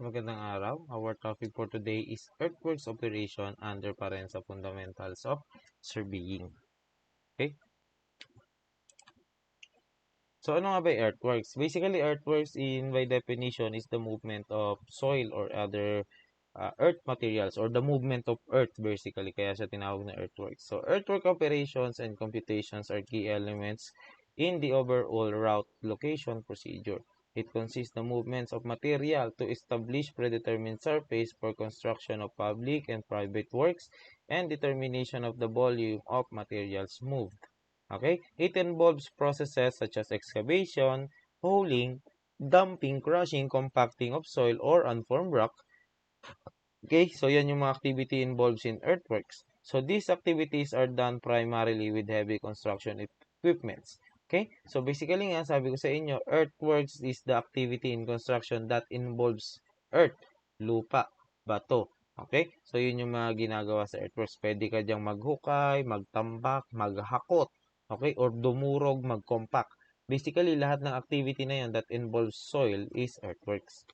Magandang araw. Our topic for today is earthworks operation under Parensa fundamentals of surveying. Okay? So ano nga ba yung earthworks? Basically, earthworks by definition is the movement of soil or other earth materials or the movement of earth basically. Kaya siya tinawag na earthworks. So earthwork operations and computations are key elements in the overall route location procedure. It consists the movements of material to establish predetermined surface for construction of public and private works and determination of the volume of materials moved. Okay? It involves processes such as excavation, hauling, dumping, crushing, compacting of soil or unformed rock. Okay? So, yan yung mga activity involved in earthworks. So, these activities are done primarily with heavy construction equipments. Okay? So, basically nga, sabi ko sa inyo, earthworks is the activity in construction that involves earth, lupa, bato. Okay? So, yun yung mga ginagawa sa earthworks. Pwede ka diyang maghukay, magtambak, maghakot. Okay? Or dumurog, mag-compact. Basically, lahat ng activity na yan that involves soil is earthworks.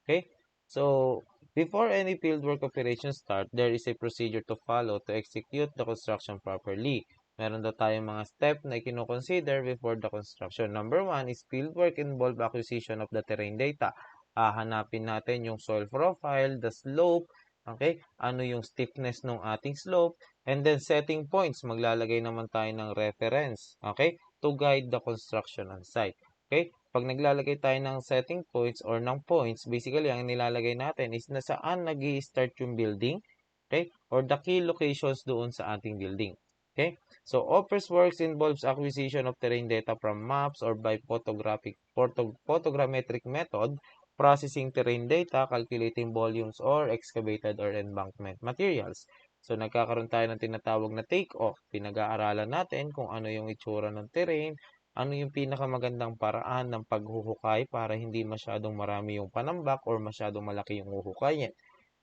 Okay? So, before any fieldwork operations start, there is a procedure to follow to execute the construction properly. Meron daw tayong mga step na i-consider before the construction. Number 1 is fieldwork involve acquisition of the terrain data. Hanapin natin yung soil profile, the slope, okay? Ano yung stiffness ng ating slope, and then setting points. Maglalagay naman tayo ng reference, okay? To guide the construction on site. Okay? Pag naglalagay tayo ng setting points or ng points, basically, ang nilalagay natin is na saan nag-i-start yung building, okay? Or the key locations doon sa ating building. Okay? So, offers works involves acquisition of terrain data from maps or by photogrammetric method, processing terrain data, calculating volumes or excavated or embankment materials. So, nagkakaroon tayo ng tinatawag na take-off. Pinag-aaralan natin kung ano yung itsura ng terrain, ano yung pinakamagandang paraan ng paghuhukay para hindi masyadong marami yung panambak or masyadong malaki yung huhukayin.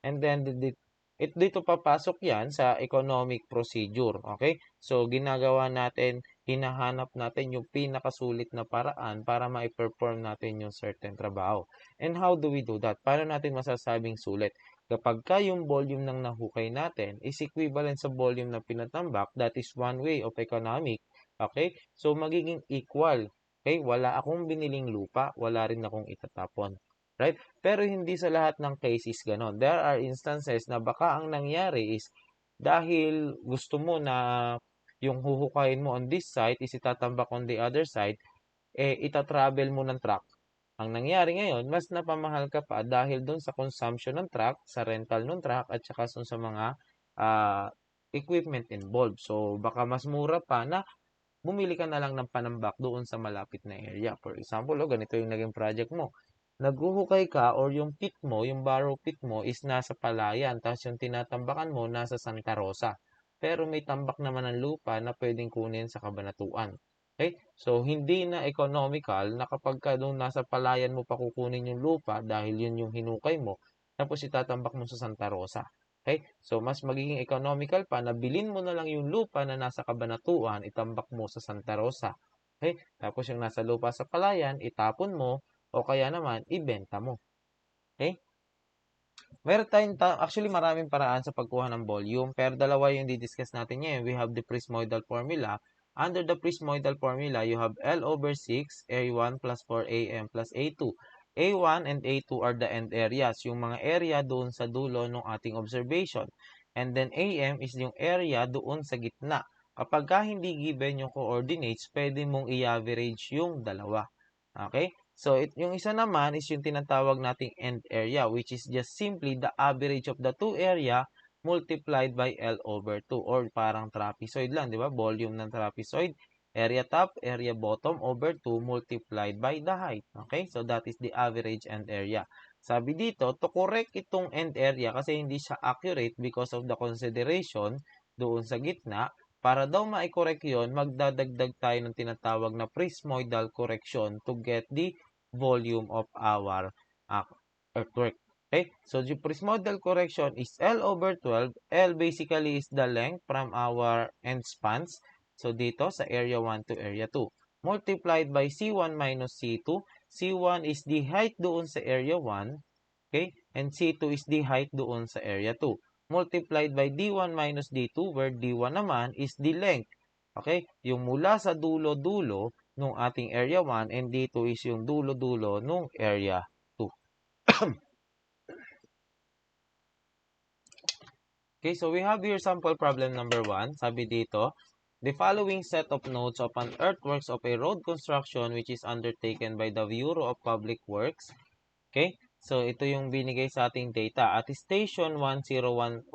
And then, dito papasok yan sa economic procedure. Okay? So, ginagawa natin, hinahanap natin yung pinakasulit na paraan para ma-perform natin yung certain trabaho. And how do we do that? Paano natin masasabing sulit? Kapag yung volume ng nahukay natin is equivalent sa volume na pinatambak, that is one way of economic. Okay? So, magiging equal. Okay? Wala akong biniling lupa, wala rin akong itatapon. Right? Pero hindi sa lahat ng cases ganon. There are instances na baka ang nangyari is dahil gusto mo na yung huhukayin mo on this side is itatambak on the other side, itatravel mo ng truck. Ang nangyari ngayon, mas napamahal ka pa dahil doon sa consumption ng truck, sa rental ng truck, at saka sa mga equipment involved. So, baka mas mura pa na bumili ka na lang ng panambak doon sa malapit na area. For example, ganito yung naging project mo. Naghuhukay ka or yung pit mo, yung borrow pit mo is nasa Palayan, tapos yung tinatambakan mo nasa Santa Rosa. Pero may tambak naman ng lupa na pwedeng kunin sa Kabanatuan. Okay? So, hindi na economical na kapag ka doon nasa Palayan mo pa kukunin yung lupa dahil yun yung hinukay mo, tapos itatambak mo sa Santa Rosa. Okay? So, mas magiging economical pa na bilhin mo na lang yung lupa na nasa Kabanatuan, itambak mo sa Santa Rosa. Okay? Tapos yung nasa lupa sa Palayan, itapon mo o kaya naman, ibenta mo. Okay? Meron tayong, actually maraming paraan sa pagkuha ng volume, pero dalawa yung didiscuss natin ngayon. We have the Prismoidal formula. Under the Prismoidal formula, you have L over 6, A1 plus 4AM plus A2. A1 and A2 are the end areas, yung mga area doon sa dulo ng ating observation. And then AM is yung area doon sa gitna. Kapag hindi given yung coordinates, pwede mong i-average yung dalawa. Okay? So, yung isa naman is yung tinatawag nating end area, which is just simply the average of the two area multiplied by L over 2 or parang trapezoid lang, di ba? Volume ng trapezoid, area top, area bottom over 2 multiplied by the height. Okay? So, that is the average end area. Sabi dito, to correct itong end area kasi hindi siya accurate because of the consideration doon sa gitna, para daw ma-correct yun, magdadagdag tayo ng tinatawag na prismoidal correction to get the volume of our earthwork. Okay? So, the prismoidal correction is L over 12. L basically is the length from our end spans. So, dito sa area 1 to area 2. Multiplied by C1 minus C2. C1 is the height doon sa area 1. Okay? And C2 is the height doon sa area 2. Multiplied by D1 minus D2, where D1 naman is the length. Okay? Yung mula sa dulo-dulo nung ating area 1 and D2 is yung dulo-dulo nung area 2. Okay, so we have here sample problem number 1. Sabi dito, the following set of notes of an earthworks of a road construction which is undertaken by the Bureau of Public Works. Okay, so ito yung binigay sa ating data. At station 1020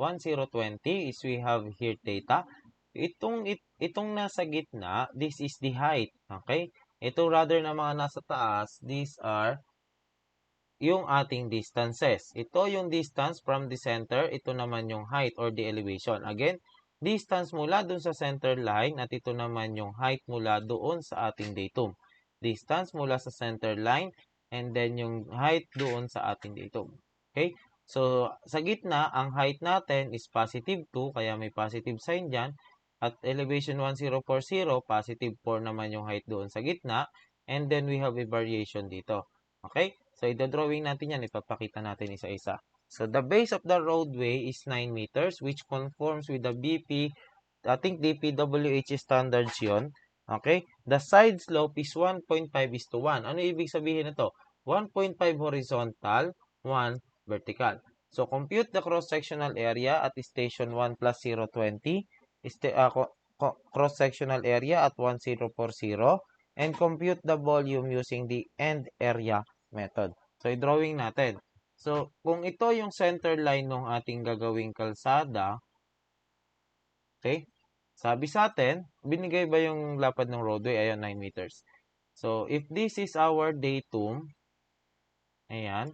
is we have here data. Itong nasa gitna, this is the height. Okay, ito rather na mga nasa taas, these are yung ating distances. Ito yung distance from the center. Ito naman yung height or the elevation. Again, distance mula dun sa center line at ito naman yung height mula doon sa ating datum. Distance mula sa center line and then yung height doon sa ating datum. Okay? So, sa gitna, ang height natin is positive 2, kaya may positive sign dyan. At elevation 1040, positive 4 naman yung height doon sa gitna. And then we have a variation dito. Okay? So, ito-drawing natin yan. Ipapakita natin isa-isa. So, the base of the roadway is 9 meters which conforms with the BP, I think DPWH standards yun. Okay? The side slope is 1.5:1. Ano ibig sabihin nito? 1.5 horizontal, 1 vertical. So, compute the cross-sectional area at station 1 plus 020. Cross-sectional area at 1040. And compute the volume using the end area method. So, i-drawing natin. So, kung ito yung center line ng ating gagawing kalsada, okay, sabi sa atin, binigay ba yung lapad ng roadway? Ayan, 9 meters. So, if this is our datum, ayan.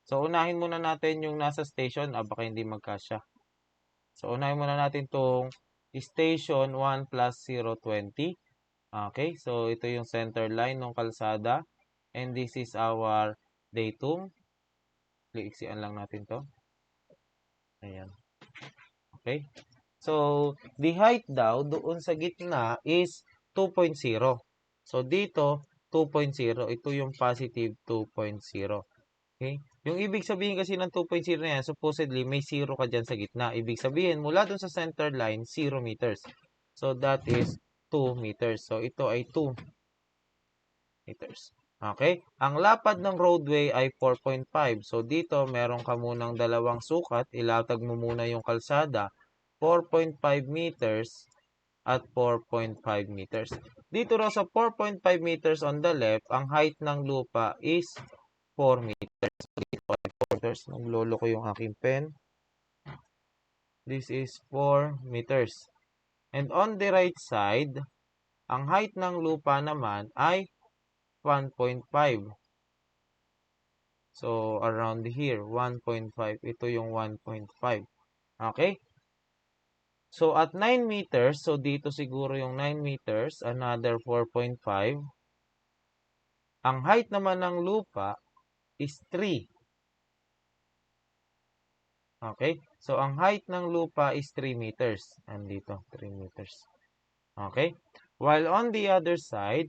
So, unahin muna natin yung nasa station. Baka hindi magkasya. So, unahin muna natin itong station 1 plus 020. Okay, so ito yung center line ng kalsada. And this is our datum. Iiksian lang natin to. Ayan. Okay. So, the height daw doon sa gitna is 2.0. So, dito, 2.0. Ito yung positive 2.0. Okay. Yung ibig sabihin kasi ng 2.0 na yan, supposedly, may 0 ka dyan sa gitna. Ibig sabihin, mula doon sa center line, 0 meters. So, that is 2 meters. So, ito ay 2 meters. Okay? Ang lapad ng roadway ay 4.5. So, dito, meron ka munang dalawang sukat. Ilatag mo muna yung kalsada. 4.5 meters at 4.5 meters. Dito raw sa 4.5 meters on the left, ang height ng lupa is 4 meters. So, dito ay 4 meters. Naglolo ko yung aking pen. This is 4 meters. And on the right side, ang height ng lupa naman ay 1.5. So, around here, 1.5. Ito yung 1.5. Okay? So, at 9 meters, so dito siguro yung 9 meters, another 4.5. Ang height naman ng lupa is 3. Okay? So, ang height ng lupa is 3 meters. Andito, 3 meters. Okay? While on the other side,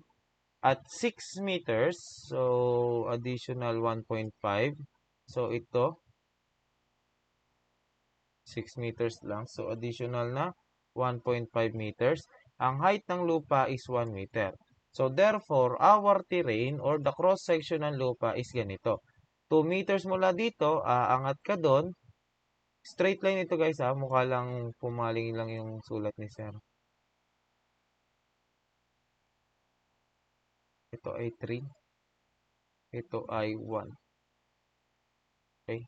at 6 meters, so additional 1.5. So, ito, 6 meters lang. So, additional na 1.5 meters. Ang height ng lupa is 1 meter. So, therefore, our terrain or the cross-section ng lupa is ganito. 2 meters mula dito, aangat ka doon. Straight line ito guys ha. Mukha lang pumaling lang yung sulat ni sir. Ito ay 3. Ito ay 1. Okay.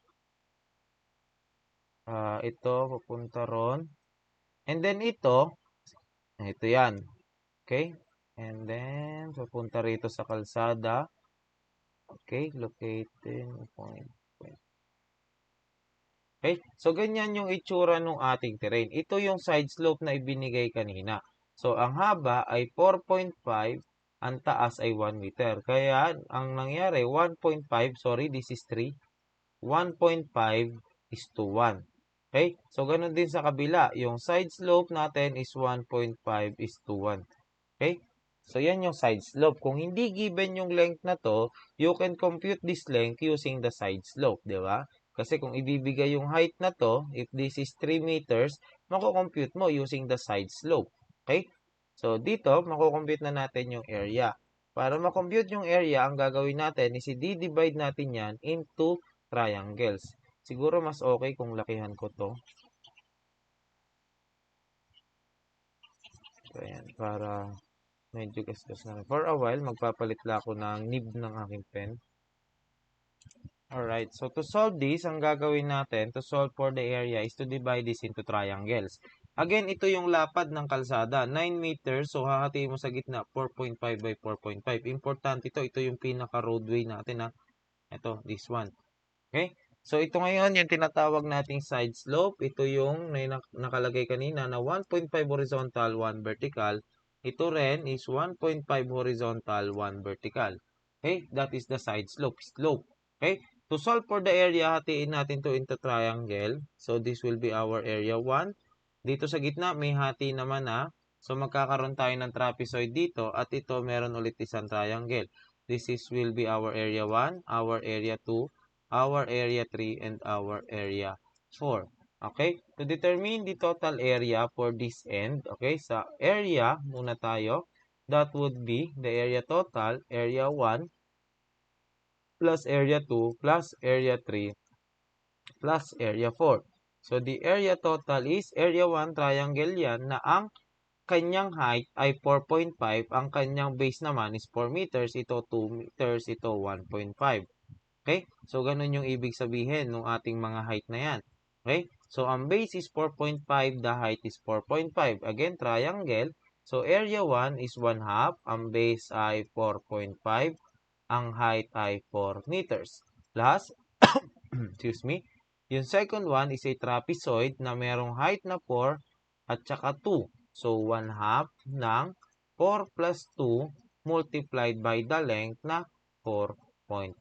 Ito, papunta ron. And then ito yan. Okay? And then, papunta rito sa kalsada. Okay, located point. Okay, so ganyan yung itsura ng ating terrain. Ito yung side slope na ibinigay kanina. So, ang haba ay 4.5, ang taas ay 1 meter. Kaya, ang nangyari, 1.5, sorry, this is 3. 1.5 is to 1. Okay, so ganun din sa kabila. Yung side slope natin is 1.5 is to 1. Okay, So, yan yung side slope. Kung hindi given yung length na to, you can compute this length using the side slope, di ba? Kasi kung ibibigay yung height na to, if this is 3 meters, mako-compute mo using the side slope. Okay? So, dito, mako-compute na natin yung area. Para ma-compute yung area, ang gagawin natin is i-divide natin yan into triangles. Siguro mas okay kung lakihan ko to. So, ayan, para medyo gasgas na. For a while, magpapalit lang ako ng nib ng aking pen. Alright, so to solve this, ang gagawin natin to solve for the area is to divide this into triangles. Again, ito yung lapad ng kalsada, 9 meters, so hahatiin mo sa gitna, 4.5 by 4.5. Importante ito, ito yung pinaka-roadway natin, ha. Ito, this one. Okay? So, ito ngayon, yung tinatawag nating side slope. Ito yung nakalagay kanina na 1.5 horizontal, 1 vertical. Ito rin is 1.5 horizontal, 1 vertical. Okay? That is the side slope. Okay? To solve for the area, hatiin natin to into triangle. So, this will be our area 1. Dito sa gitna, may hati naman na. So, magkakaroon tayo ng trapezoid dito. At ito, meron ulit isang triangle. This will be our area 1, our area 2, our area 3, and our area 4. Okay? To determine the total area for this end, okay, sa area muna tayo, that would be the area total, area 1, plus area 2, plus area 3, plus area 4. So, the area total is area 1, triangle yan, na ang kanyang height ay 4.5, ang kanyang base naman is 4 meters, ito 2 meters, ito 1.5. Okay? So, ganun yung ibig sabihin ng ating mga height na yan. Okay? So, ang base is 4.5, the height is 4.5. Again, triangle. So, area 1 is 1 half, ang base ay 4.5, ang height ay 4 meters. Plus, excuse me, yung second one is a trapezoid na merong height na 4 at saka 2. So, 1 half ng 4 plus 2 multiplied by the length na 4.5.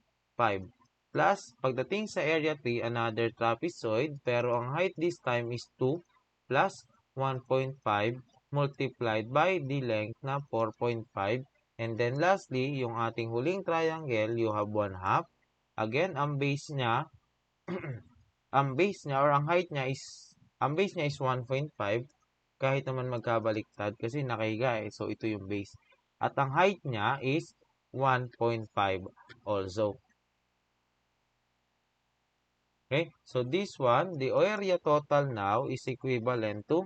Plus, pagdating sa area 3, another trapezoid, pero ang height this time is 2 plus 1.5 multiplied by the length na 4.5. And then lastly, yung ating huling triangle, you have 1 half. Again, ang base niya, ang base niya or ang height niya is, ang base niya is 1.5. Kahit naman magkabaliktad kasi nakahiga eh. So, ito yung base. At ang height niya is 1.5 also. Okay, so this one, the area total now is equivalent to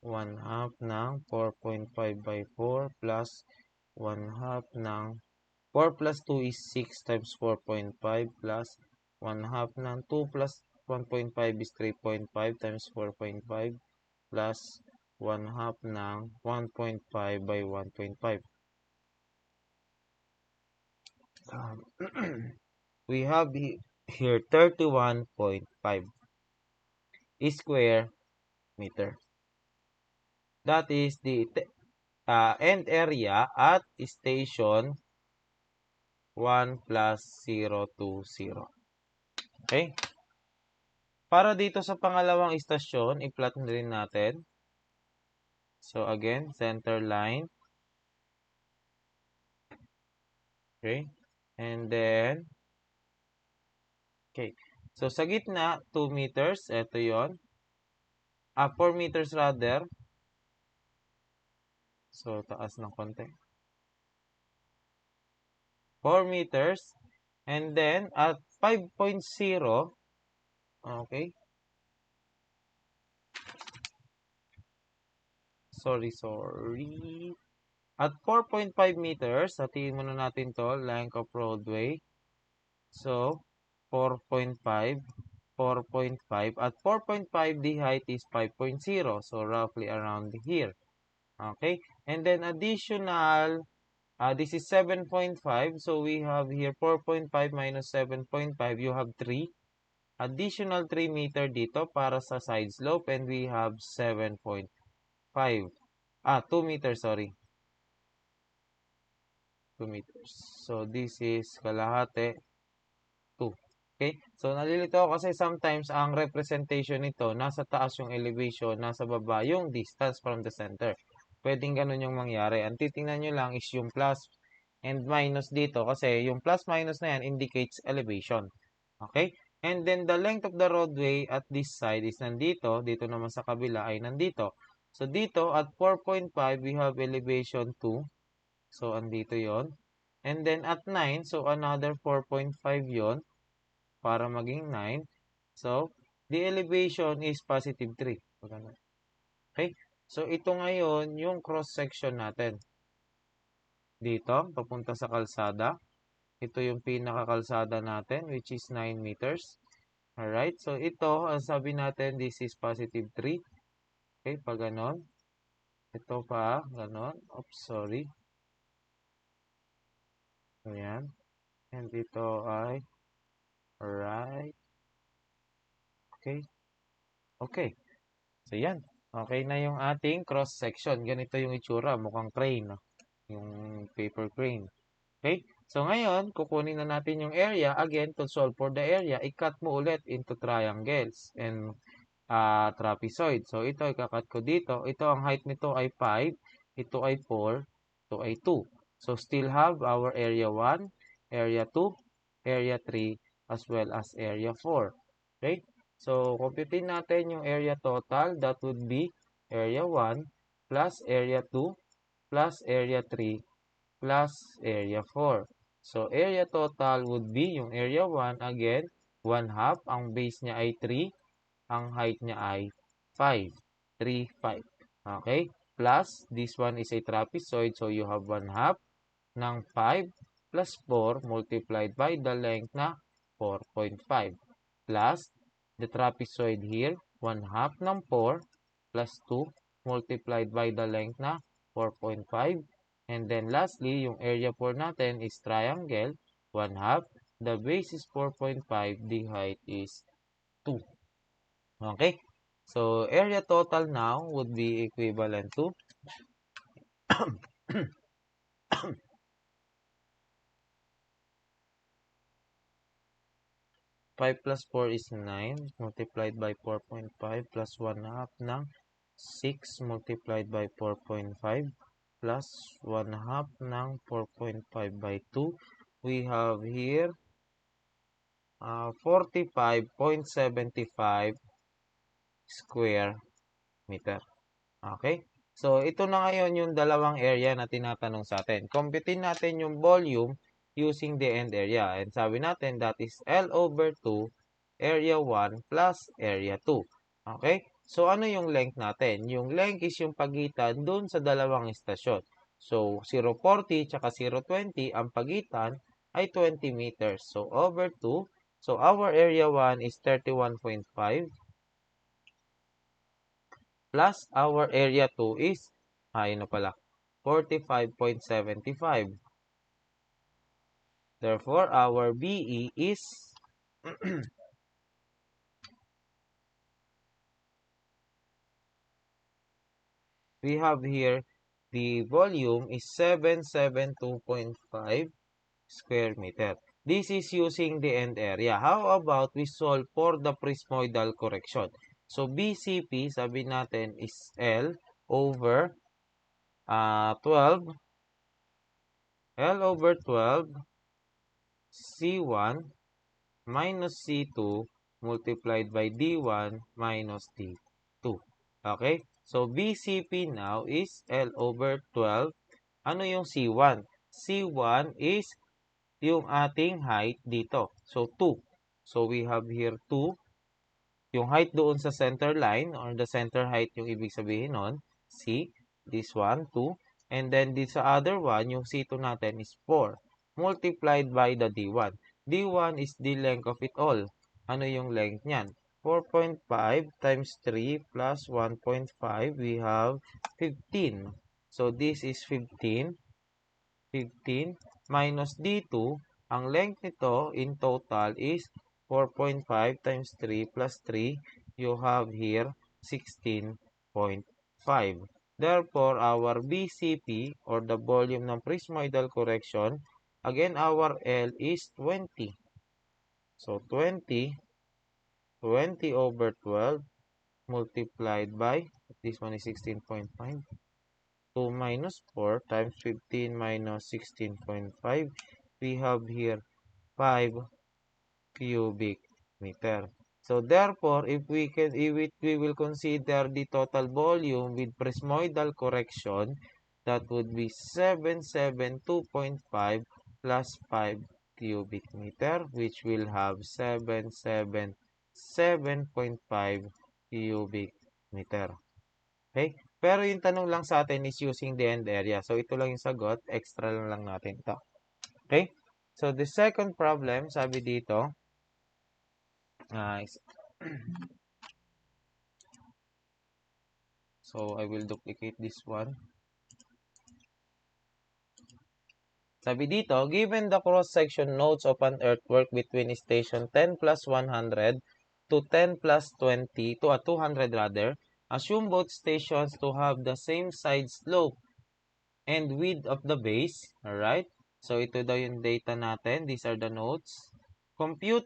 1 half ng 4.5 by 4 plus 1 half ng 4 plus 2 is 6 times 4.5 plus 1 half ng 2 plus 1.5 is 3.5 times 4.5 plus 1 half ng 1.5 by 1.5. We have here 31.5 square meter. That is the end area at station 1 plus 0 to 0. Okay? Para dito sa pangalawang istasyon, i-plot na rin natin. So, again, center line. Okay? And then, okay. So, sa gitna, 2 meters. Ito yon. 4 meters rather. So, taas ng konti. 4 meters. And then, at 5.0, okay. Sorry. At 4.5 meters, hatiin muna natin to, length of roadway. So, 4.5, 4.5. At 4.5, the height is 5.0. So, roughly around here. Okay? And then, additional, this is 7.5. So, we have here 4.5 minus 7.5. You have 3. Additional 3 meter dito para sa side slope. And we have 7.5. 2 meters, sorry. 2 meters. So, this is kalahati 2. Okay? So, nalilito ako kasi sometimes ang representation nito, nasa taas yung elevation, nasa baba yung distance from the center. Pwedeng ganun yung mangyari. Ang titingnan nyo lang is yung plus and minus dito kasi yung plus minus na yan indicates elevation. Okay? And then the length of the roadway at this side is nandito. Dito naman sa kabila ay nandito. So dito at 4.5 we have elevation 2. So andito yon. And then at 9, so another 4.5 yon para maging 9. So the elevation is positive 3. Okay? So, ito ngayon yung cross-section natin. Dito, papunta sa kalsada. Ito yung pinakakalsada natin, which is 9 meters. Alright? So, ito, ang sabi natin, this is positive 3. Okay, pag ganon. Ito pa, ganon. Oops, sorry. Ayan. And ito ay, alright. Okay. Okay. So, yan. Okay na yung ating cross-section. Ganito yung itsura. Mukhang crane. No? Yung paper crane. Okay? So, ngayon, kukunin na natin yung area. Again, to solve for the area, i-cut mo ulit into triangles and trapezoid. So, ito, ikakat ko dito. Ito, ang height nito ay 5. Ito ay 4. Ito ay 2. So, still have our area 1, area 2, area 3, as well as area 4. Okay? So, computein natin yung area total. That would be area 1 plus area 2 plus area 3 plus area 4. So, area total would be yung area 1, again, 1 half. Ang base niya ay 3. Ang height niya ay 5. 3, 5. Okay? Plus, this one is a trapezoid. So, you have 1 half ng 5 plus 4 multiplied by the length na 4.5. Plus, the trapezoid here, 1 half ng 4 plus 2 multiplied by the length na 4.5. And then lastly, yung area 4 natin is triangle, 1 half. The base is 4.5, the height is 2. Okay? So, area total now would be equivalent to 5 plus 4 is 9 multiplied by 4.5 plus 1 half ng 6 multiplied by 4.5 plus 1 half ng 4.5 by 2. We have here 45.75 square meter. Okay? So, ito na ngayon yung dalawang area na tinatanong sa atin. Computein natin yung volume using the end area. And sabi natin that is L over 2 area 1 plus area 2. Okay? So, ano yung length natin? Yung length is yung pagitan dun sa dalawang istasyon. So, 0.40 tsaka 0.20, ang pagitan ay 20 meters. So, over 2. So, our area 1 is 31.5 plus our area 2 is, ayun na pala, 45.75. Therefore, our BE is we have here the volume is 772.5 square meter. This is using the end area. How about we solve for the prismoidal correction? So, BCP, sabi natin, is L over 12. L over 12 C1 minus C2 multiplied by D1 minus D2. Okay? So, BCP now is L over 12. Ano yung C1? C1 is yung ating height dito. So, 2. So, we have here 2. Yung height doon sa center line or the center height yung ibig sabihin nun. C, this one, 2. And then this other one, yung C2 natin is 4. Multiplied by the D1. D1 is the length of it all. Ano yung length niyan? 4.5 times 3 plus 1.5, we have 15. So, this is 15. 15 minus D2, ang length nito in total is 4.5 times 3 plus 3. You have here 16.5. Therefore, our BCP or the volume ng prismoidal correction, again, our L is 20. So, 20 over 12 multiplied by, this one is 16.5. 2 minus 4 times 15 minus 16.5. We have here 5 cubic meter. So therefore, if we will consider the total volume with Prismoidal correction, that would be 772.5 plus 5 cubic meter, which will have 777.5 cubic meter. Okay? Pero yung tanong lang sa atin is using the end area. So ito lang yung sagot, extra lang natin ito. Okay? So the second problem, sabi dito, so I will duplicate this one. Sabi dito, given the cross-section nodes of an earthwork between station 10 plus 100 to 10 plus 20 to 200 rather, assume both stations to have the same side slope and width of the base. Alright? So ito daw yung data natin. These are the nodes. Compute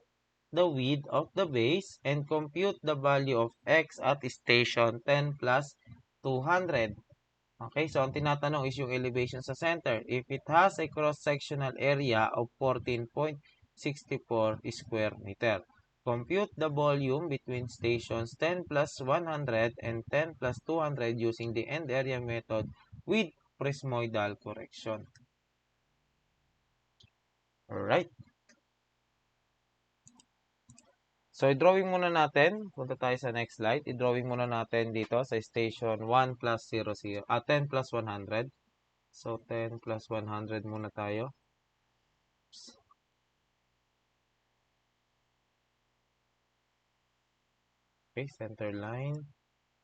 the width of the base and compute the value of x at station 10 plus 200. Okay, so ang tinatanong is yung elevation sa center. If it has a cross-sectional area of 14.64 square meter. Compute the volume between stations 10 plus 100 and 10 plus 200 using the end area method with Prismoidal correction. Alright. So, i-drawing muna natin. Punta tayo sa next slide. I-drawing muna natin dito sa station 1 plus 00. 10 plus 100. So, 10 plus 100 muna tayo. Okay, center line.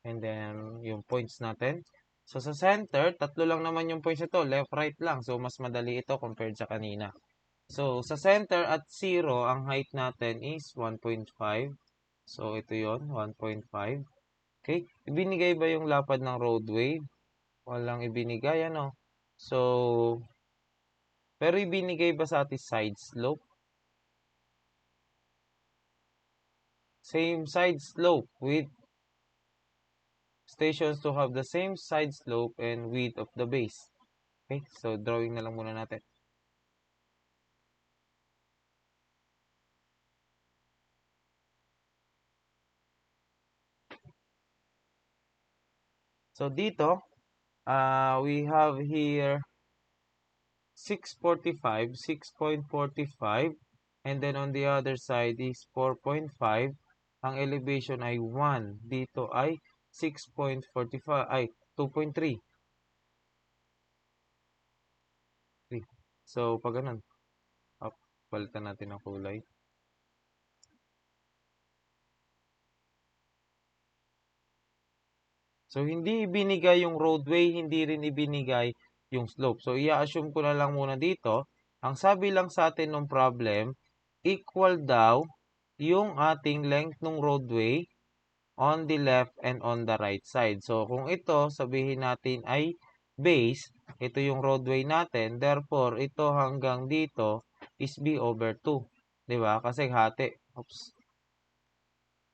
And then, yung points natin. So, sa center, tatlo lang naman yung points ito. Left, right lang. So, mas madali ito compared sa kanina. So, sa center at 0, ang height natin is 1.5. So, ito yon 1.5. Okay? Ibinigay ba yung lapad ng roadway? Walang ibinigay, ano? So, pero ibinigay ba sa ating side slope? Same side slope with stations to have the same side slope and width of the base. Okay? So, drawing na lang muna natin. So, dito, we have here 6.45, and then on the other side is 4.5. Ang elevation ay 1. Dito ay 6.45, ay 2.3. So, pag ganun, palitan natin ang kulay. So, hindi ibinigay yung roadway, hindi rin ibinigay yung slope. So, i-assume ko na lang muna dito. Ang sabi lang sa atin ng problem, equal daw yung ating length ng roadway on the left and on the right side. So, kung ito, sabihin natin ay base, ito yung roadway natin. Therefore, ito hanggang dito is B over 2. Diba? Kasi hati. Oops.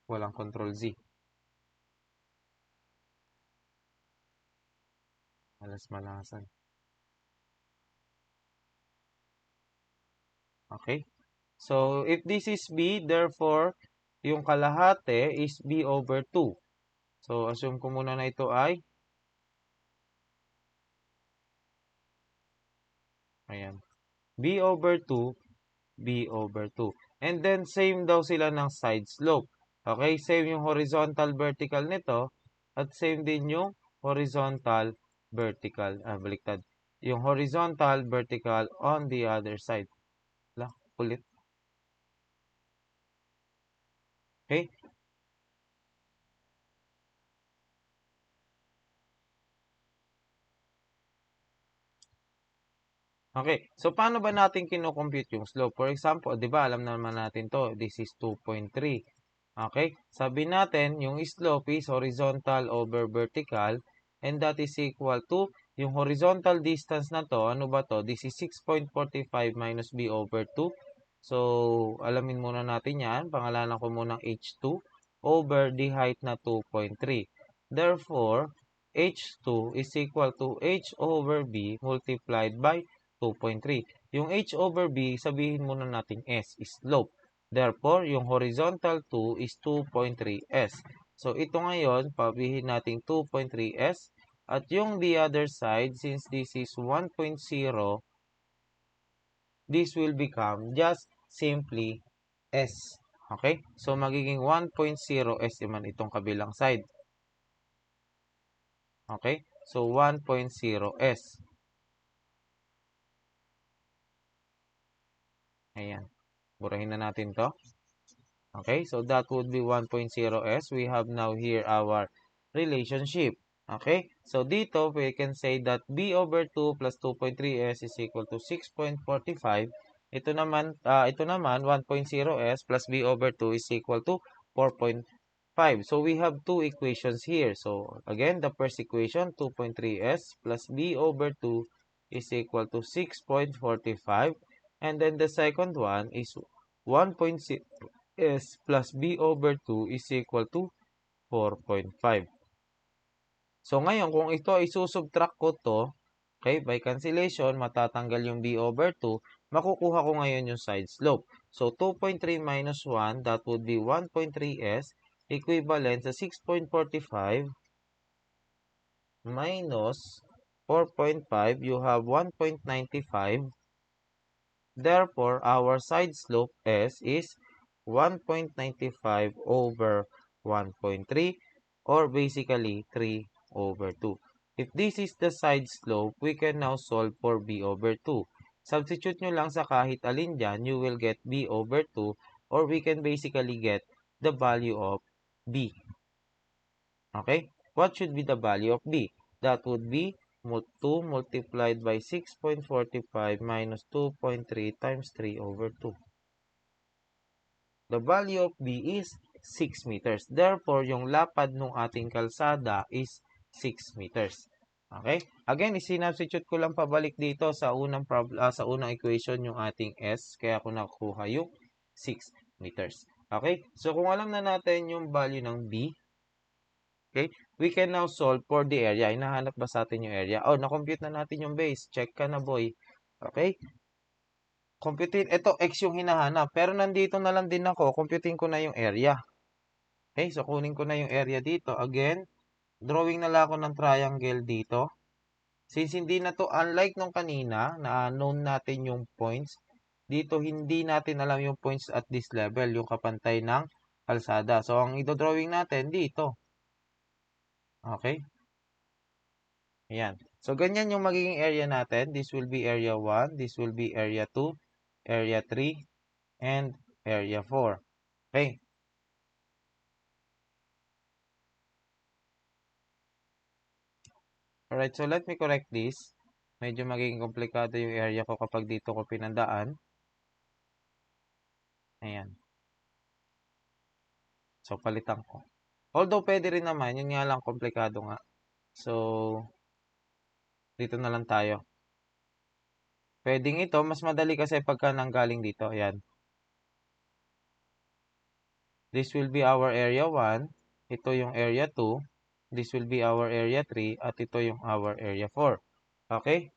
Walang control Z. Malasan. Okay? So, if this is B, therefore, yung kalahati is B over 2. So, assume ko muna na ito ay ayan. B over 2, B over 2. And then, same daw sila ng side slope. Okay? Same yung horizontal vertical nito at same din yung horizontal vertical. Baliktad. Yung horizontal vertical on the other side. Ulit. Okay? Okay. So, paano ba natin kinocompute yung slope? For example, di ba, alam naman natin to. This is 2.3. Okay? Sabi natin, yung slope is horizontal over vertical and that is equal to yung horizontal distance na to. Ano ba to? This is 6.45 minus B over 2. So, alamin muna natin yan. Pangalanan ko muna H2 over the height na 2.3. Therefore, H2 is equal to H over B multiplied by 2.3. Yung H over B, sabihin muna natin S, is slope. Therefore, yung horizontal 2 is 2.3S. So, ito ngayon, pabihin natin 2.3S. At yung the other side, since this is 1.0, this will become just simply S. Okay? So, magiging 1.0S naman itong kabilang side. Okay? So, 1.0S. Ayan. Burahin na natin to. Okay? So, that would be 1.0S. We have now here our relationship. Okay? So, dito, we can say that B over 2 plus 2.3S is equal to 6.45. Ito naman 1.0S plus B over 2 is equal to 4.5. So, we have two equations here. So, again, the first equation, 2.3S plus B over 2 is equal to 6.45. And then the second one is 1.0S plus B over 2 is equal to 4.5. So, ngayon, kung ito ay susubtract ko to, okay, by cancellation, matatanggal yung B over 2, makukuha ko ngayon yung side slope. So, 2.3 minus 1, that would be 1.3S, equivalent sa 6.45 minus 4.5, you have 1.95. Therefore, our side slope S is 1.95 over 1.3, or basically 3 over 2. If this is the side slope, we can now solve for B over 2. Substitute nyo lang sa kahit alin dyan, you will get B over 2, or we can basically get the value of B. Okay? What should be the value of B? That would be 2 multiplied by 6.45 minus 2.3 times 3 over 2. The value of B is 6 meters. Therefore, yung lapad ng ating kalsada is 6 meters. Okay? Again, isinubstitute ko lang pabalik dito sa unang equation yung ating S. Kaya ko nakuha yung 6 meters. Okay? So, kung alam na natin yung value ng B, okay, we can now solve for the area. Hinahanap ba sa atin yung area? Oh, na-compute na natin yung base. Check ka na, boy. Okay? Computein, ito x yung hinahanap. Pero nandito na lang din ako, computein ko na yung area. Okay, so kunin ko na yung area dito. Again, drawing na lang ako ng triangle dito. Since hindi na to, unlike nung kanina, na known natin yung points, dito hindi natin alam yung points at this level, yung kapantay ng kalsada. So, ang ito-drawing natin dito. Okay? Ayan. So, ganyan yung magiging area natin. This will be area 1, this will be area 2, area 3, and area 4. Okay. Alright, so let me correct this. Medyo magiging komplikado yung area ko kapag dito ko pinandaan. Ayan. So, palitan ko. Although, pwede rin naman. Yun nga lang, komplikado nga. So, dito na lang tayo. Pwedeng ito, mas madali kasi pagka nanggaling dito. Ayan. This will be our area 1. Ito yung area 2. This will be our area 3. At ito yung our area 4. Okay?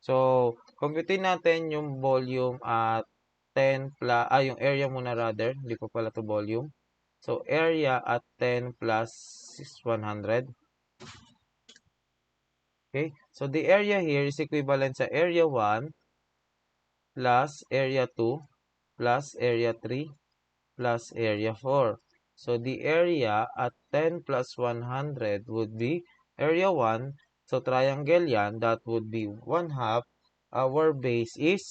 So, computein natin yung volume at 10 plus, yung area muna rather. Hindi ko pala to volume. So, area at 10 plus 100. Okay? So, the area here is equivalent sa area 1 plus area 2 plus area 3 plus area 4. So, the area at 10 plus 100 would be area 1. So, triangle yan. That would be 1/2. Our base is,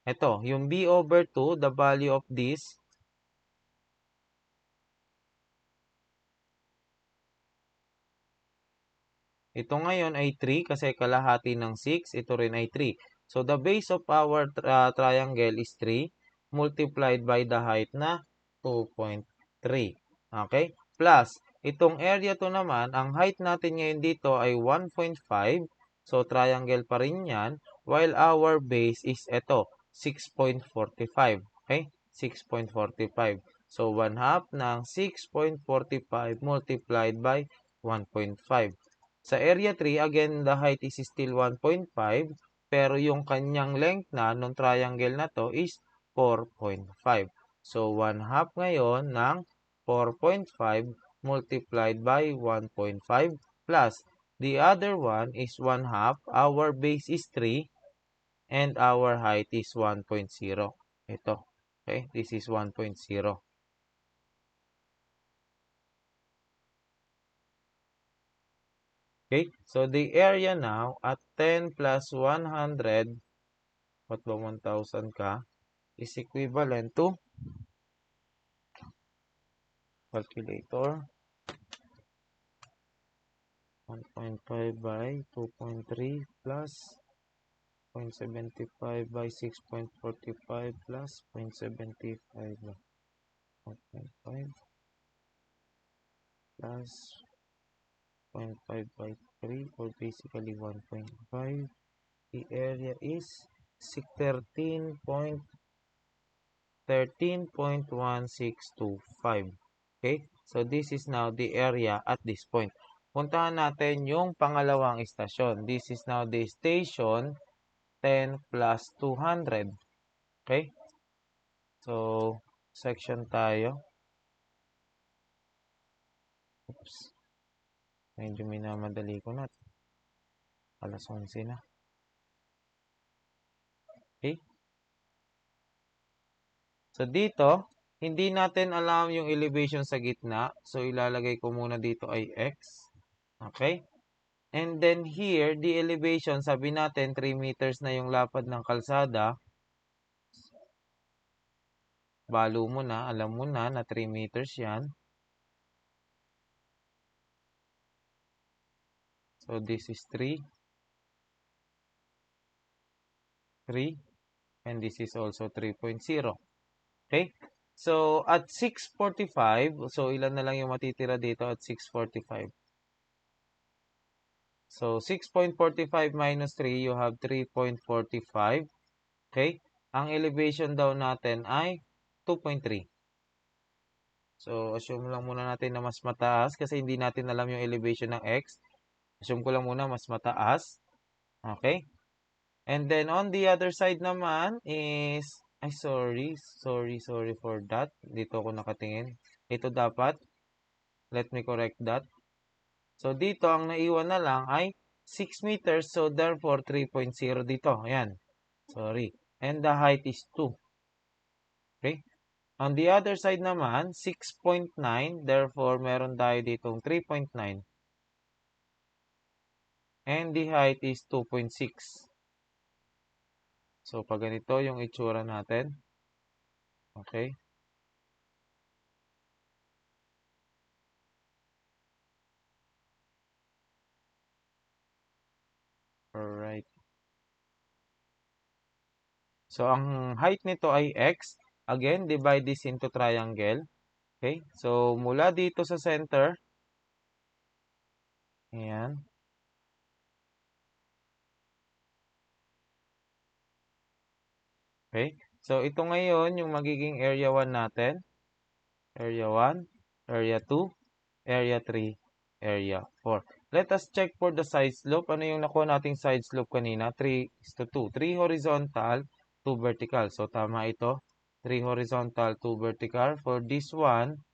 ito, yung B over 2, the value of this, ito ngayon ay 3 kasi kalahati ng 6. Ito rin ay 3. So, the base of our triangle is 3 multiplied by the height na 2.3. Okay? Plus, itong area to naman, ang height natin ngayon dito ay 1.5. So, triangle pa rin yan. While our base is ito, 6.45. Okay? 6.45. So, 1/2 ng 6.45 multiplied by 1.5. Sa area 3, again, the height is still 1.5, pero yung kanyang length na nung triangle na to is 4.5. So, 1/2 ngayon ng 4.5 multiplied by 1.5 plus the other one is 1/2. Our base is 3 and our height is 1.0. Ito. Okay, this is 1.0. Okay, so the area now at 10 plus 100, what ba 1,000 ka, is equivalent to, calculator, 1.5 by 2.3 plus 0.75 by 6.45 plus 0.75 by 1.5 plus 0.5 by 3, or basically 1.5. The area is 13.1625. Okay? So, this is now the area at this point. Puntahan natin yung pangalawang istasyon. This is now the station 10 plus 200. Okay? So, section tayo. Oops. Medyo minamadali ko na. Alas 11 na. Okay? So, dito, hindi natin alam yung elevation sa gitna. So, ilalagay ko muna dito ay x. Okay? And then here, the elevation, sabi natin 3 meters na yung lapad ng kalsada. Balo mo na, alam mo na 3 meters yan. So, this is 3. 3. And this is also 3.0. Okay? So, at 6:45, so ilan na lang yung matitira dito at 6:45? So, 6.45 minus 3, you have 3.45. Okay? Ang elevation daw natin ay 2.3. So, assume lang muna natin na mas mataas kasi hindi natin alam yung elevation ng x. Assume ko lang muna mas mataas. Okay? And then, on the other side naman is, ay, sorry for that. Dito ako nakatingin. Ito dapat. Let me correct that. So, dito, ang naiwan na lang ay 6 meters. So, therefore, 3.0 dito. Ayan. Sorry. And the height is 2. Okay? On the other side naman, 6.9. Therefore, meron tayo ditong 3.9. And the height is 2.6. So, pag ganito yung itsura natin. Okay? Alright. So, ang height nito ay x. Again, divide this into triangle. Okay? So, mula dito sa center. Ayan. Okay? So, ito ngayon yung magiging area 1 natin. Area 1, area 2, area 3, area 4. Let us check for the side slope. Ano yung nakuha nating side slope kanina? 3:2. 3 horizontal, 2 vertical. So, tama ito. 3 horizontal, 2 vertical. For this one,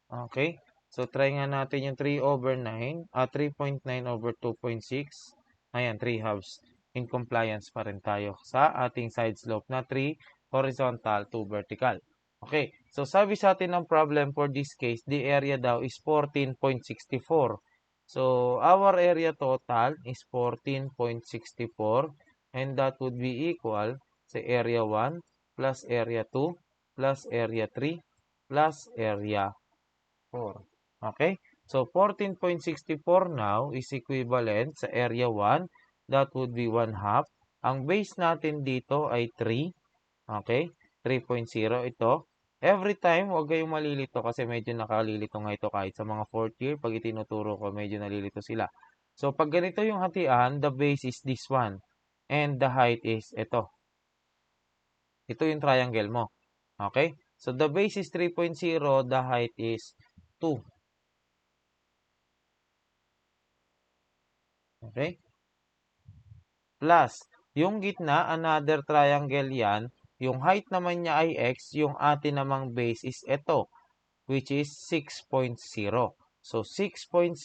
okay. So, try nga natin yung 3/9. 3.9 over 2.6. Ayan, 3 halves. In compliance pa rin tayo sa ating side slope na 3 horizontal, 2 vertical. Okay, so sabi sa atin ng problem for this case, the area daw is 14.64. So, our area total is 14.64 and that would be equal sa area 1 plus area 2 plus area 3 plus area 4. Okay, so 14.64 now is equivalent sa area 1. That would be 1/2. Ang base natin dito ay 3. Okay, 3.0 ito. Every time, huwag kayong malilito kasi medyo nakalilito nga ito kahit sa mga 4th year. Pag itinuturo ko, medyo nalilito sila. So, pag ganito yung hatian, the base is this one. And the height is ito. Ito yung triangle mo. Okay? So, the base is 3.0, the height is 2. Okay? Plus, yung gitna, another triangle yan. Yung height naman niya ay x, yung atin namang base is ito, which is 6.0. So, 6.0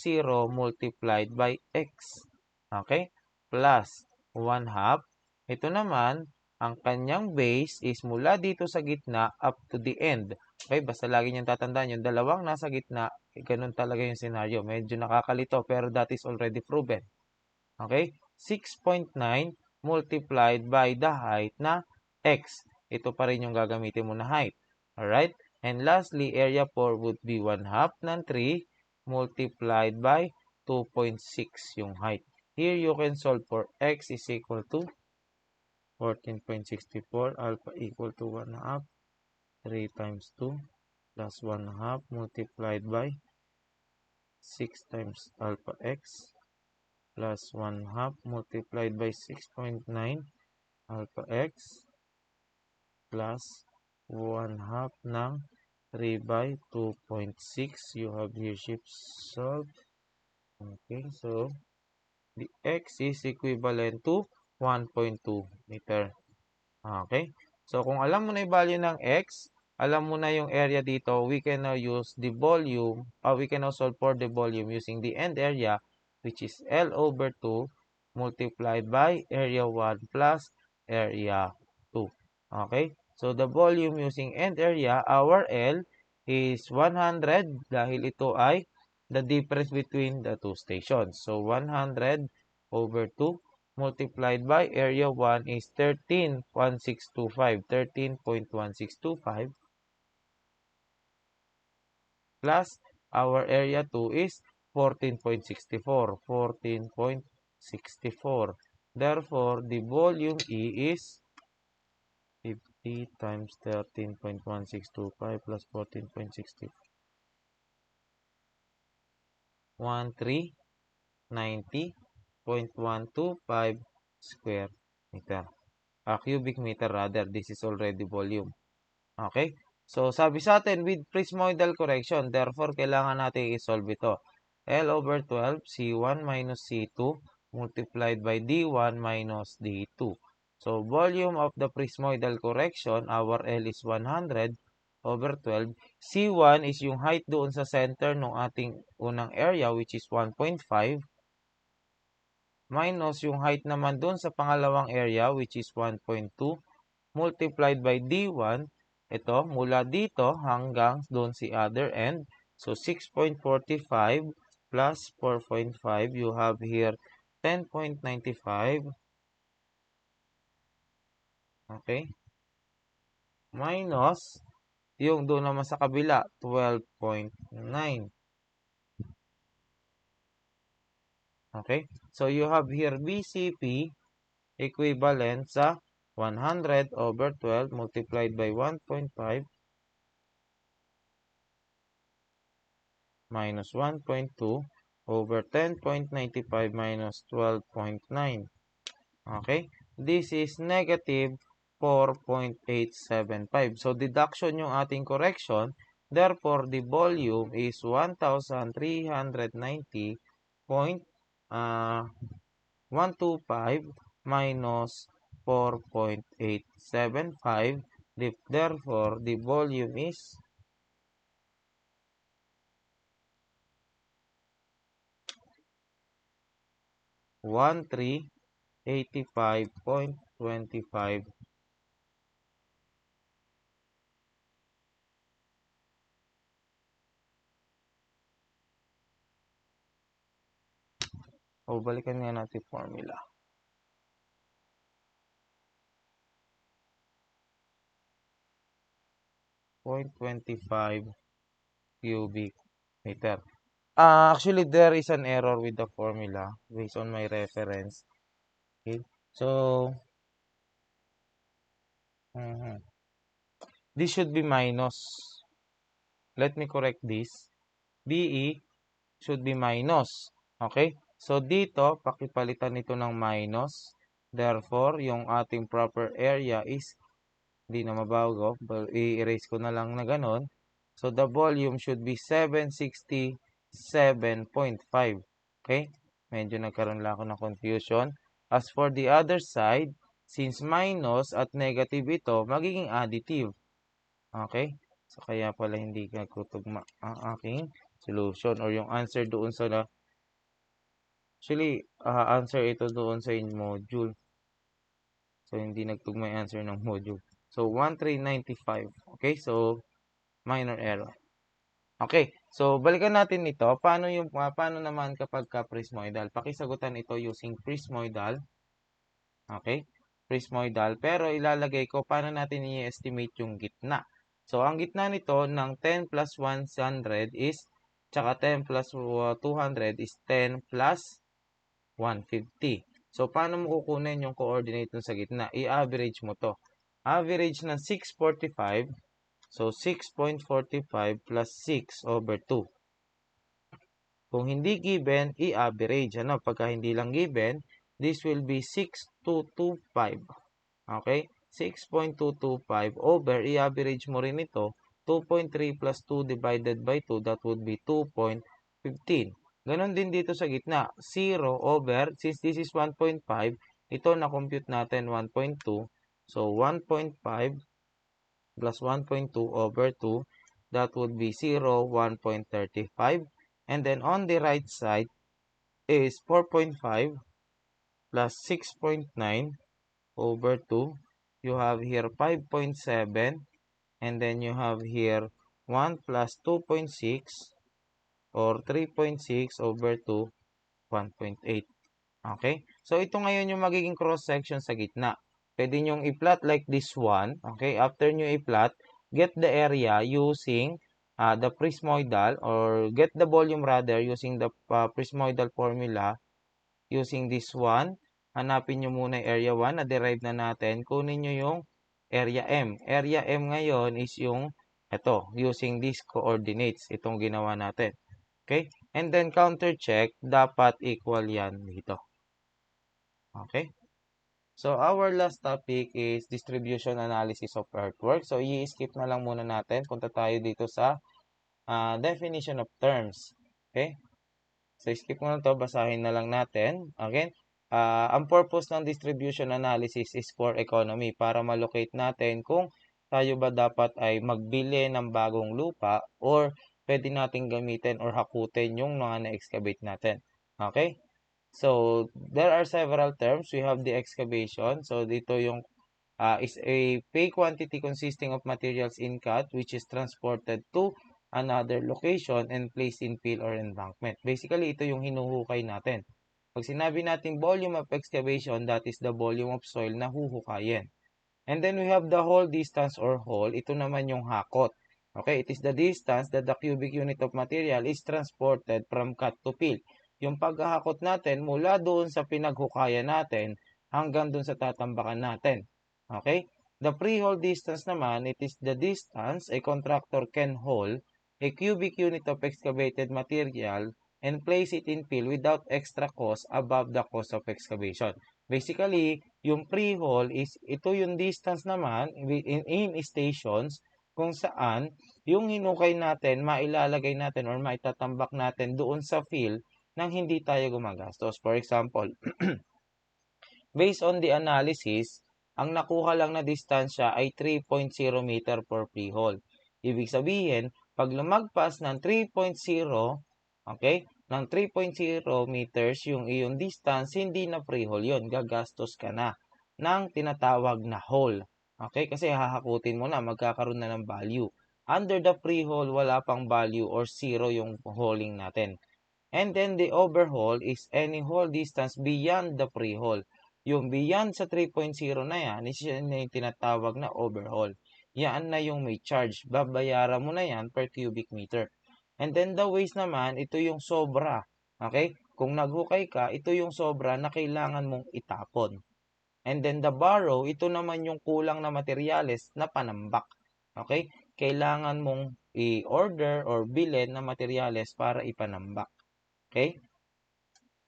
multiplied by x. Okay? Plus 1/2. Ito naman, ang kanyang base is mula dito sa gitna up to the end. Okay? Basta lagi niyang tatandaan yung dalawang nasa gitna, ganun talaga yung scenario. Medyo nakakalito, pero that is already proven. Okay? 6.9 multiplied by the height na x. Ito pa rin yung gagamitin mo na height. Alright? And lastly, area 4 would be 1/2 ng 3 multiplied by 2.6 yung height. Here you can solve for x is equal to 14.64, alpha equal to 1/2, 3 times 2 plus 1/2 multiplied by 6 times alpha x plus 1/2 multiplied by 6.9 alpha x plus 1/2 ng 3 by 2.6. You have here shift solve. Okay, so the x is equivalent to 1.2 meter. Okay, so kung alam mo na yung value ng x, alam mo na yung area dito, we can now use the volume, we can now solve for the volume using the end area, which is L over 2 multiplied by area 1 plus area 2. Okay? So, the volume using end area, our L is 100 dahil ito ay the difference between the two stations. So, 100 over 2 multiplied by area 1 is 13.1625. 13.1625 plus our area 2 is 14.64. 14.64. Therefore, the volume E is 50 times 13.1625 plus 14.64. 1390.125 square meter. Cubic meter rather. This is already volume. Okay? So, sabi sa atin, with prismoidal correction, therefore, kailangan natin i-solve ito. L over 12, C1 minus C2 multiplied by D1 minus D2. So, volume of the prismoidal correction, our L is 100 over 12. C1 is yung height doon sa center ng ating unang area, which is 1.5. Minus yung height naman doon sa pangalawang area, which is 1.2. Multiplied by D1. Ito, mula dito hanggang doon si other end. So, 6.45 plus 4.5. You have here 10.95. Okay. Minus yung doon naman sa kabila, 12.9. Okay. So, you have here BCP equivalent sa 100 over 12 multiplied by 1.5 minus 1.2 over 10.95 minus 12.9. Okay? This is negative 4.875. So, deduction yung ating correction. Therefore, the volume is 1,390.125 minus 4.875. Therefore, the volume is 1,385.25. O, balikan nga natin formula. 0.25 cubic meter. Actually, there is an error with the formula based on my reference. Okay. So, this should be minus. Let me correct this. BE should be minus. Okay? So, dito, pakipalitan ito ng minus. Therefore, yung ating proper area is Hindi na mabago. I-erase ko na lang na ganon. So, the volume should be 767.5. Okay? Medyo nagkaroon lang ako ng confusion. As for the other side, since minus at negative ito, magiging additive. Okay? So, kaya pala hindi nagtutugma ang aking solution or yung answer doon sa actually, answer ito doon sa module. So, hindi nagtugma yung answer ng module. So, 1395. Okay? So, minor error. Okay. So, balikan natin ito. Paano naman kapag prismoidal? Pakisagutan ito using prismoidal. Okay? Prismoidal. Pero ilalagay ko paano natin i-estimate yung gitna. So, ang gitna nito ng 10 plus 100 is, tsaka 10 plus 200 is 10 plus 150. So, paano mo kukunin yung coordinate sa gitna? I-average mo to. Average ng 645. So, 6.45 plus 6 over 2. Kung hindi given, i-average. Pagka hindi lang given, this will be 6.225. Okay? 6.225 over, i-average mo rin ito, 2.3 plus 2 divided by 2, that would be 2.15. Ganon din dito sa gitna. 0 over, since this is 1.5, ito na-compute natin 1.2. So, 1.5 plus 1.2 over 2, that would be 0, 1.35. And then on the right side is 4.5 plus 6.9 over 2. You have here 5.7. And then you have here 1 plus 2.6 or 3.6 over 2, 1.8. Okay? So, ito ngayon yung magiging cross-section sa gitna. Pwede nyong i-plot like this one. Okay? After nyo i-plot, get the area using the prismoidal or get the volume rather using the prismoidal formula using this one. Hanapin nyo muna area 1 na derive na natin. Kunin nyo yung area M. Area M ngayon is yung ito, using these coordinates. Itong ginawa natin. Okay? And then counter check, dapat equal yan dito. Okay? So, our last topic is distribution analysis of earthwork. So, i-skip na lang muna natin. Punta tayo dito sa definition of terms. Okay? So, skip mo na to. Basahin na lang natin. Again, ang purpose ng distribution analysis is for economy para malocate natin kung tayo ba dapat ay magbili ng bagong lupa or pwede natin gamitin or hakutin yung mga na-excavate natin. Okay? So, there are several terms. We have the excavation. So, dito yung is a pay quantity consisting of materials in cut which is transported to another location and placed in fill or embankment. Basically, ito yung hinuhukay natin. Pag sinabi natin volume of excavation, that is the volume of soil na huhukayin. And then we have the whole distance or hole. Ito naman yung hakot. Okay, it is the distance that the cubic unit of material is transported from cut to fill. Yung paghahakot natin mula doon sa pinaghukayan natin hanggang doon sa tatambakan natin. Okay? The pre-hole distance naman, it is the distance a contractor can haul a cubic unit of excavated material and place it in fill without extra cost above the cost of excavation. Basically, yung pre-hole is, ito yung distance naman in stations kung saan yung hinukay natin, mailalagay natin or maitatambak natin doon sa fill nang hindi tayo gumagastos. For example, based on the analysis, ang nakuha lang na distansya ay 3.0 meter per pre-hole. Ibig sabihin, pag lumagpas ng 3.0, okay, ng 3.0 meters yung iyong distance, hindi na pre-hole yun. Gagastos ka na ng tinatawag na hole. Okay, kasi hahakutin mo na, magkakaroon na ng value. Under the pre-hole, wala pang value or zero yung hauling natin. And then the overhaul is any haul distance beyond the pre-haul. Yung beyond sa 3.0 na yan, is yan na yung tinatawag na overhaul. Yan na yung may charge. Babayaran mo na yan per cubic meter. And then the waste naman, ito yung sobra. Okay? Kung naghukay ka, ito yung sobra na kailangan mong itapon. And then the borrow, ito naman yung kulang na materyales na panambak. Okay? Kailangan mong i-order or bilhin na materyales para ipanambak. Okay?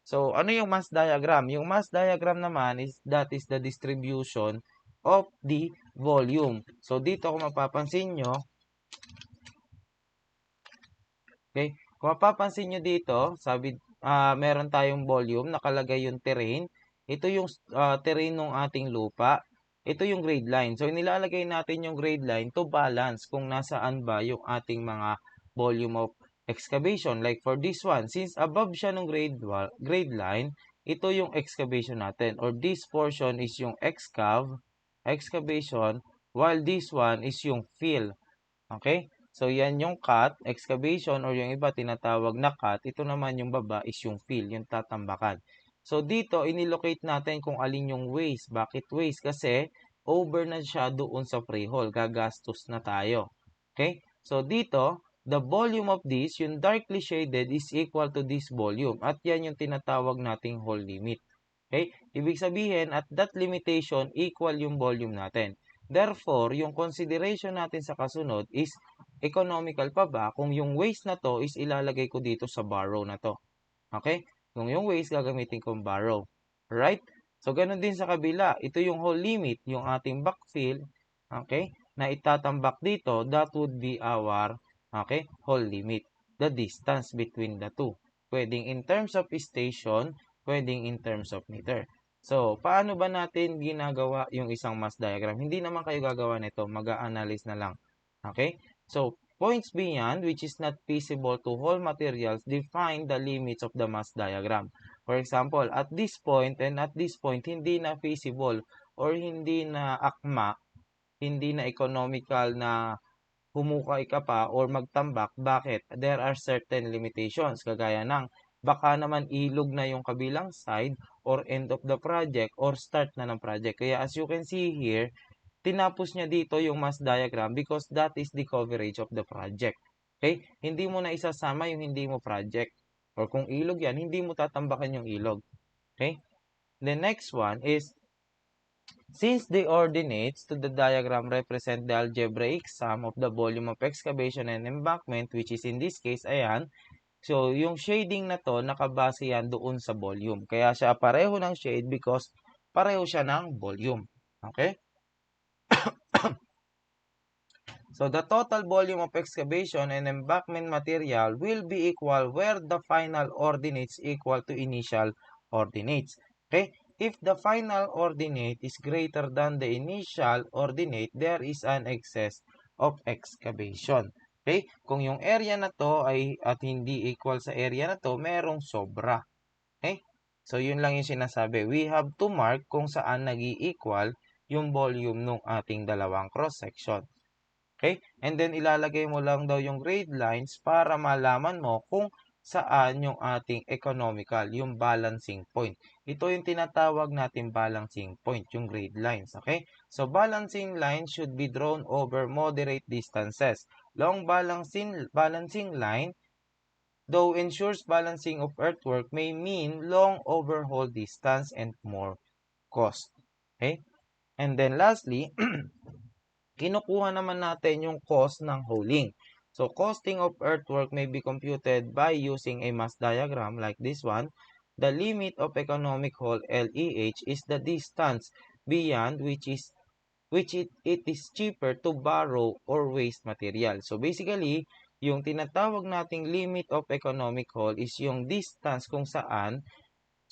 So, ano yung mass diagram? Yung mass diagram naman is, that is the distribution of the volume. So, dito kung mapapansin nyo, okay, kung mapapansin nyo dito, sabi, meron tayong volume, nakalagay yung terrain. Ito yung terrain ng ating lupa. Ito yung grade line. So, inilalagay natin yung grade line to balance kung nasaan ba yung ating mga volume of excavation. Like for this one, since above siya ng grade line, ito yung excavation natin. Or this portion is yung excavation, while this one is yung fill. Okay? So, yan yung cut, excavation, or yung iba tinatawag na cut. Ito naman yung baba is yung fill, yung tatambakan. So, dito, inilocate natin kung alin yung waste. Bakit waste? Kasi, over na siya doon sa freehold. Gagastos na tayo. Okay? So, dito, the volume of this, yung darkly shaded, is equal to this volume. At yan yung tinatawag nating hole limit. Okay? Ibig sabihin, at that limitation, equal yung volume natin. Therefore, yung consideration natin sa kasunod is economical pa ba kung yung waste na to is ilalagay ko dito sa borrow na to. Okay? Kung yung waste gagamitin kong borrow. Right? So, ganun din sa kabila. Ito yung whole limit, yung ating backfill, okay, na itatambak dito, that would be our, okay, whole limit. The distance between the two. Pwedeng in terms of station, pwedeng in terms of meter. So, paano ba natin ginagawa yung isang mass diagram? Hindi naman kayo gagawa nito, mag-a-analyze na lang. Okay? So, points beyond which is not feasible to whole materials define the limits of the mass diagram. For example, at this point and at this point, hindi na feasible or hindi na akma, hindi na economical na humukay ka pa or magtambak. Bakit? There are certain limitations. Kagaya ng baka naman ilog na yung kabilang side or end of the project or start na ng project. Kaya as you can see here, tinapos niya dito yung mass diagram because that is the coverage of the project. Okay? Hindi mo na isasama yung hindi mo project. Or kung ilog yan, hindi mo tatambakan yung ilog. Okay? The next one is, since the ordinates to the diagram represent the algebraic sum of the volume of excavation and embankment, which is in this case, ayan, so yung shading na to, nakabase yan doon sa volume. Kaya siya pareho ng shade because pareho siya ng volume. Okay? So the total volume of excavation and embankment material will be equal where the final ordinates equal to initial ordinates. Okay? If the final ordinate is greater than the initial ordinate, there is an excess of excavation. Okay? Kung yung area na to ay at hindi equal sa area na to, merong sobra. Okay? So yun lang yung sinasabi. We have to mark kung saan nag-i-equal yung volume ng ating dalawang cross-section. Okay? And then, ilalagay mo lang daw yung grade lines para malaman mo kung saan yung ating economical, yung balancing point. Ito yung tinatawag natin balancing point, yung grade lines. Okay? So, balancing lines should be drawn over moderate distances. Long balancing line, though ensures balancing of earthwork, may mean long overhaul distance and more cost. Okay? And then, lastly, kinukuha naman natin yung cost ng hauling. So, costing of earthwork may be computed by using a mass diagram like this one. The limit of economic haul, LEH, is the distance beyond which it is cheaper to borrow or waste material. So, basically, yung tinatawag nating limit of economic haul is yung distance kung saan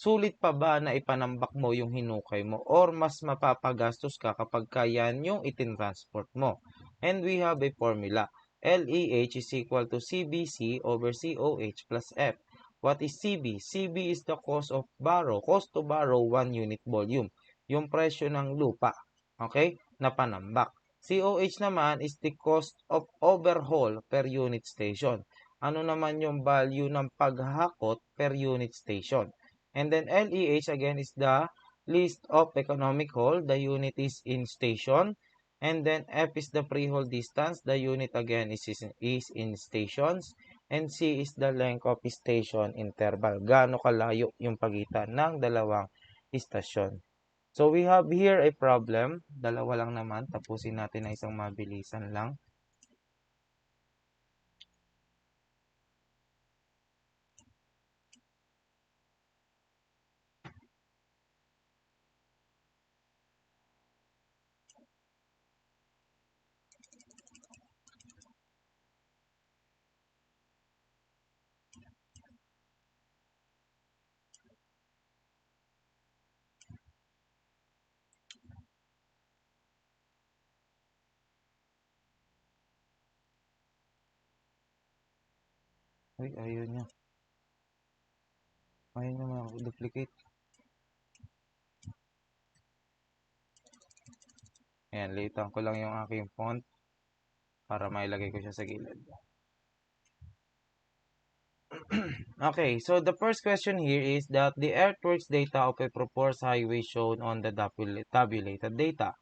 sulit pa ba na ipanambak mo yung hinukay mo or mas mapapagastos ka kapag yan yung itinransport mo? And we have a formula. LEH is equal to CBC over COH plus F. What is CB? CB is the cost to borrow 1 unit volume. Yung presyo ng lupa, okay, na panambak. COH naman is the cost of overhaul per unit station. Ano naman yung value ng paghakot per unit station? And then LEH again is the list of economic haul. The unit is in station. And then F is the pre-haul distance. The unit again is in stations. And C is the length of station interval. Gaano kalayo yung pagitan ng dalawang istasyon. So we have here a problem. Dalawa lang naman. Tapusin natin na isang mabilisan lang. Uy, ayaw niya. Ayaw niya mag-duplicate. Ayan, liitan ko lang yung aking font para mailagay ko siya sa gilid. Okay, so the first question here is that the earthworks data of a proposed highway shown on the tabulated data.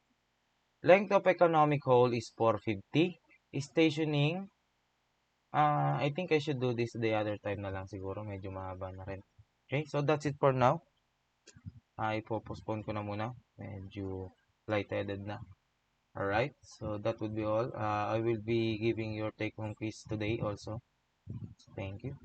Length of economic hole is 450. Stationing, I think I should do this the other time na lang siguro. Medyo mahaba na rin. Okay, so that's it for now. Ipo-postpone ko na muna. Medyo lightheaded na. Alright, so that would be all. I will be giving your take-home quiz today also. Thank you.